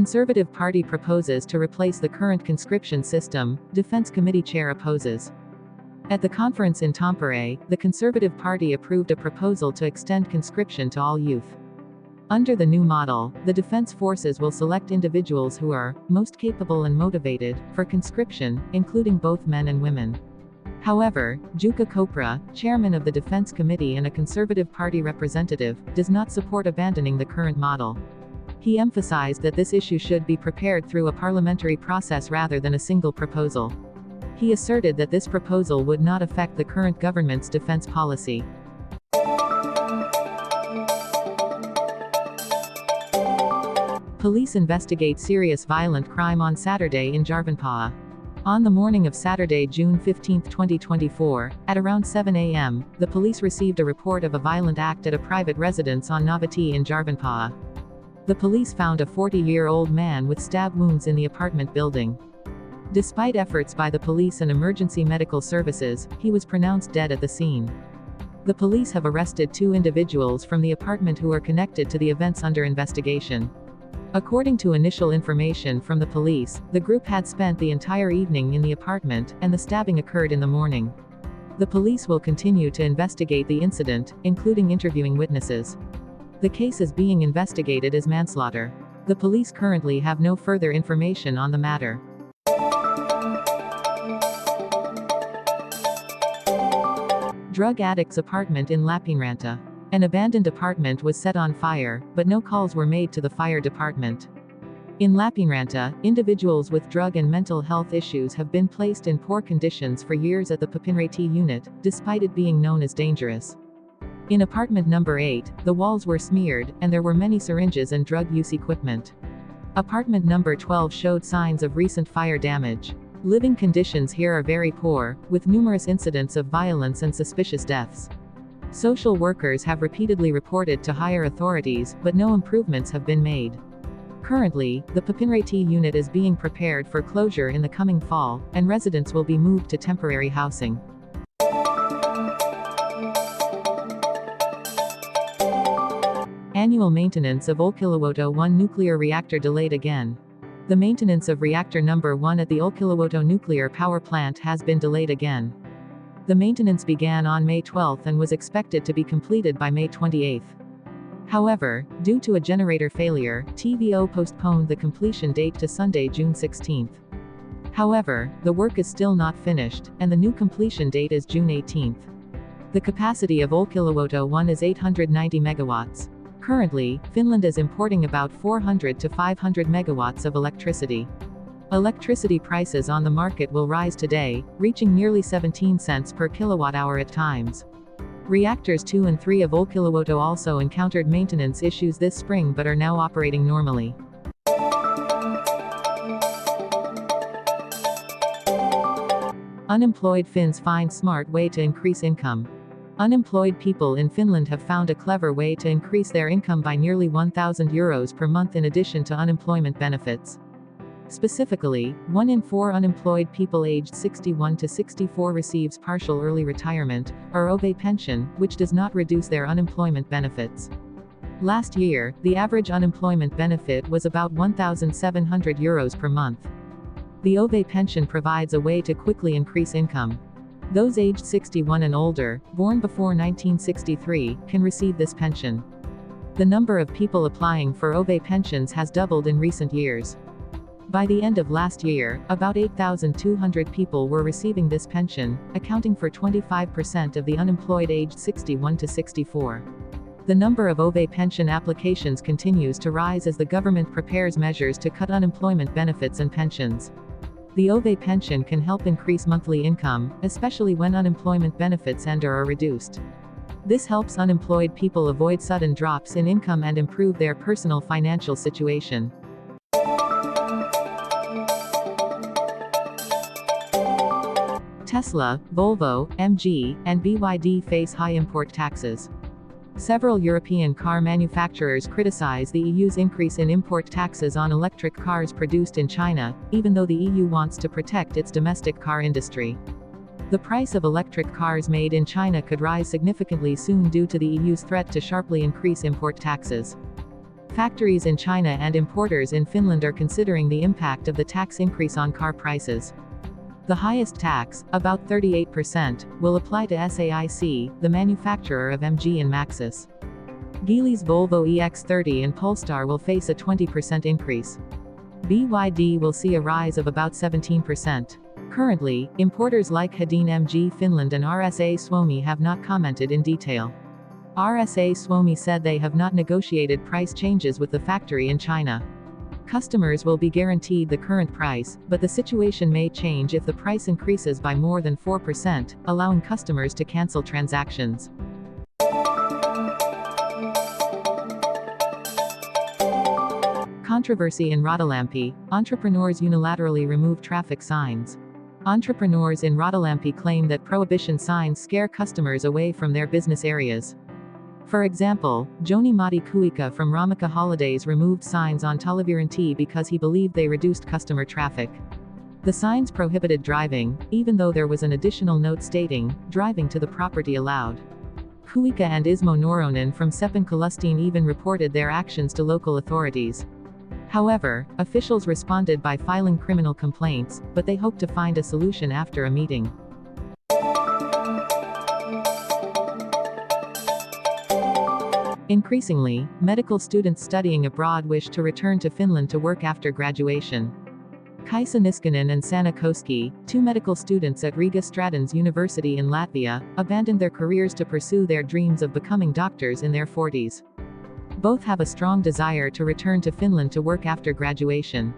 Conservative Party proposes to replace the current conscription system, Defense Committee Chair opposes. At the conference in Tampere, the Conservative Party approved a proposal to extend conscription to all youth. Under the new model, the defense forces will select individuals who are most capable and motivated for conscription, including both men and women. However, Jukka Kopra, chairman of the Defense Committee and a Conservative Party representative, does not support abandoning the current model. He emphasized that this issue should be prepared through a parliamentary process rather than a single proposal. He asserted that this proposal would not affect the current government's defense policy. Police investigate serious violent crime on Saturday in Järvenpää. On the morning of Saturday, June 15, 2024, at around 7 a.m., the police received a report of a violent act at a private residence on Navati in Järvenpää. The police found a 40-year-old man with stab wounds in the apartment building. Despite efforts by the police and emergency medical services, he was pronounced dead at the scene. The police have arrested 2 individuals from the apartment who are connected to the events under investigation. According to initial information from the police, the group had spent the entire evening in the apartment, and the stabbing occurred in the morning. The police will continue to investigate the incident, including interviewing witnesses. The case is being investigated as manslaughter. The police currently have no further information on the matter. Drug addicts' apartment in Lappeenranta. An abandoned apartment was set on fire, but no calls were made to the fire department. In Lappeenranta, individuals with drug and mental health issues have been placed in poor conditions for years at the Papinreiti unit, despite it being known as dangerous. In apartment number 8, the walls were smeared, and there were many syringes and drug use equipment. Apartment number 12 showed signs of recent fire damage. Living conditions here are very poor, with numerous incidents of violence and suspicious deaths. Social workers have repeatedly reported to higher authorities, but no improvements have been made. Currently, the Papinreiti unit is being prepared for closure in the coming fall, and residents will be moved to temporary housing. Annual maintenance of Olkiluoto 1 nuclear reactor delayed again. The maintenance of reactor number 1 at the Olkiluoto nuclear power plant has been delayed again. The maintenance began on May 12 and was expected to be completed by May 28. However, due to a generator failure, TVO postponed the completion date to Sunday, June 16. However, the work is still not finished, and the new completion date is June 18. The capacity of Olkiluoto 1 is 890 megawatts. Currently, Finland is importing about 400 to 500 megawatts of electricity. Electricity prices on the market will rise today, reaching nearly 17 cents per kilowatt-hour at times. Reactors 2 and 3 of Olkiluoto also encountered maintenance issues this spring but are now operating normally. Unemployed Finns find smart way to increase income. Unemployed people in Finland have found a clever way to increase their income by nearly €1,000 per month in addition to unemployment benefits. Specifically, 1 in 4 unemployed people aged 61 to 64 receives partial early retirement, or OVE pension, which does not reduce their unemployment benefits. Last year, the average unemployment benefit was about €1,700 per month. The OVE pension provides a way to quickly increase income. Those aged 61 and older, born before 1963, can receive this pension. The number of people applying for OVE pensions has doubled in recent years. By the end of last year, about 8,200 people were receiving this pension, accounting for 25% of the unemployed aged 61 to 64. The number of OVE pension applications continues to rise as the government prepares measures to cut unemployment benefits and pensions. The OVE pension can help increase monthly income, especially when unemployment benefits end or are reduced. This helps unemployed people avoid sudden drops in income and improve their personal financial situation. Tesla, Volvo, MG, and BYD face high import taxes. Several European car manufacturers criticize the EU's increase in import taxes on electric cars produced in China, even though the EU wants to protect its domestic car industry. The price of electric cars made in China could rise significantly soon due to the EU's threat to sharply increase import taxes. Factories in China and importers in Finland are considering the impact of the tax increase on car prices. The highest tax, about 38%, will apply to SAIC, the manufacturer of MG and Maxus. Geely's Volvo EX30 and Polestar will face a 20% increase. BYD will see a rise of about 17%. Currently, importers like Hedin MG Finland and RSA Suomi have not commented in detail. RSA Suomi said they have not negotiated price changes with the factory in China. Customers will be guaranteed the current price, but the situation may change if the price increases by more than 4%, allowing customers to cancel transactions. Controversy in Rautalampi, entrepreneurs unilaterally remove traffic signs. Entrepreneurs in Rautalampi claim that prohibition signs scare customers away from their business areas. For example, Joni Matti Kuikka from Ramaka Holidays removed signs on Talvirantie because he believed they reduced customer traffic. The signs prohibited driving, even though there was an additional note stating, driving to the property allowed. Kuikka and Ismo Noronen from Sepän Kalustiin even reported their actions to local authorities. However, officials responded by filing criminal complaints, but they hope to find a solution after a meeting. Increasingly, medical students studying abroad wish to return to Finland to work after graduation. Kaisa Niskanen and Sanna Koski, two medical students at Riga Stratons University in Latvia, abandoned their careers to pursue their dreams of becoming doctors in their 40s. Both have a strong desire to return to Finland to work after graduation.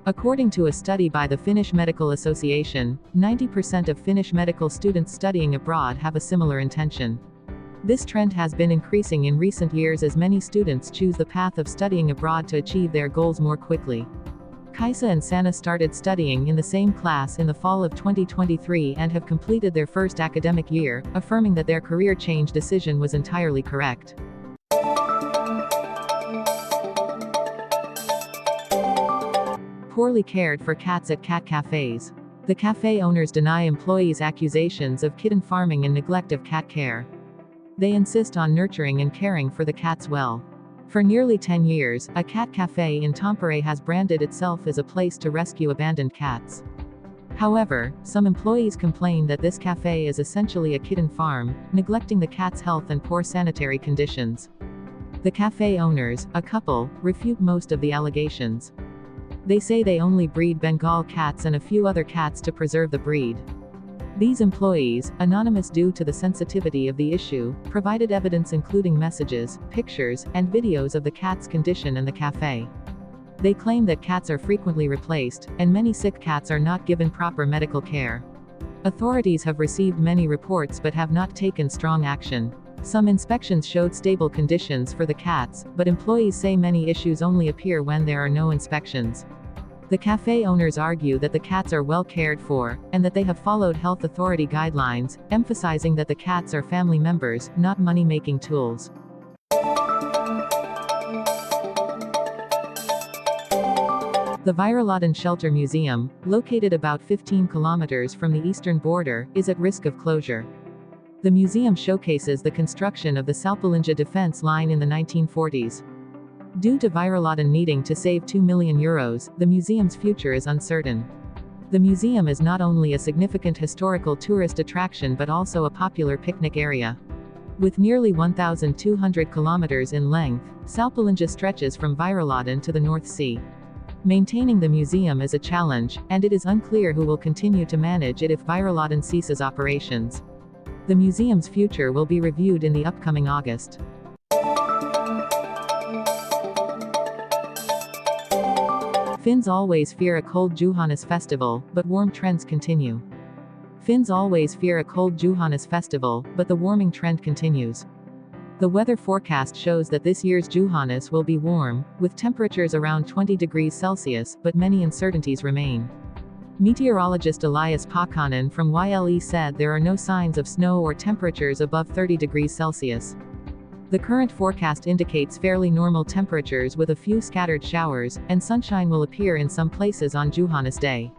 According to a study by the Finnish Medical Association, 90% of Finnish medical students studying abroad have a similar intention. This trend has been increasing in recent years as many students choose the path of studying abroad to achieve their goals more quickly. Kaisa and Sanna started studying in the same class in the fall of 2023 and have completed their first academic year, affirming that their career change decision was entirely correct. Poorly cared for cats at cat cafes. The cafe owners deny employees accusations of kitten farming and neglect of cat care. They insist on nurturing and caring for the cats well. For nearly 10 years, a cat cafe in Tampere has branded itself as a place to rescue abandoned cats. However, some employees complain that this cafe is essentially a kitten farm, neglecting the cats' health and poor sanitary conditions. The cafe owners, a couple, refute most of the allegations. They say they only breed Bengal cats and a few other cats to preserve the breed. These employees, anonymous due to the sensitivity of the issue, provided evidence including messages, pictures, and videos of the cat's condition and the cafe. They claim that cats are frequently replaced, and many sick cats are not given proper medical care. Authorities have received many reports but have not taken strong action. Some inspections showed stable conditions for the cats, but employees say many issues only appear when there are no inspections. The cafe owners argue that the cats are well cared for, and that they have followed health authority guidelines, emphasizing that the cats are family members, not money-making tools. The Virolahden Shelter Museum, located about 15 kilometers from the eastern border, is at risk of closure. The museum showcases the construction of the Salpalinja defense line in the 1940s. Due to Virolahden needing to save €2 million, the museum's future is uncertain. The museum is not only a significant historical tourist attraction but also a popular picnic area. With nearly 1,200 kilometers in length, Salpalinja stretches from Virolahden to the North Sea. Maintaining the museum is a challenge, and it is unclear who will continue to manage it if Virolahden ceases operations. The museum's future will be reviewed in the upcoming August. Finns always fear a cold Juhannus festival, but warm trends continue. Finns always fear a cold Juhannus festival, but the warming trend continues. The weather forecast shows that this year's Juhannus will be warm, with temperatures around 20 degrees Celsius, but many uncertainties remain. Meteorologist Elias Pakkanen from YLE said there are no signs of snow or temperatures above 30 degrees Celsius. The current forecast indicates fairly normal temperatures with a few scattered showers, and sunshine will appear in some places on Juhannus Day.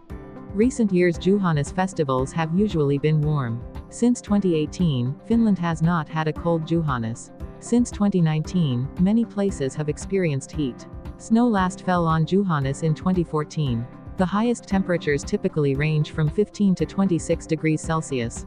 Recent years' Juhannus festivals have usually been warm. Since 2018, Finland has not had a cold Juhannus. Since 2019, many places have experienced heat. Snow last fell on Juhannus in 2014. The highest temperatures typically range from 15 to 26 degrees Celsius.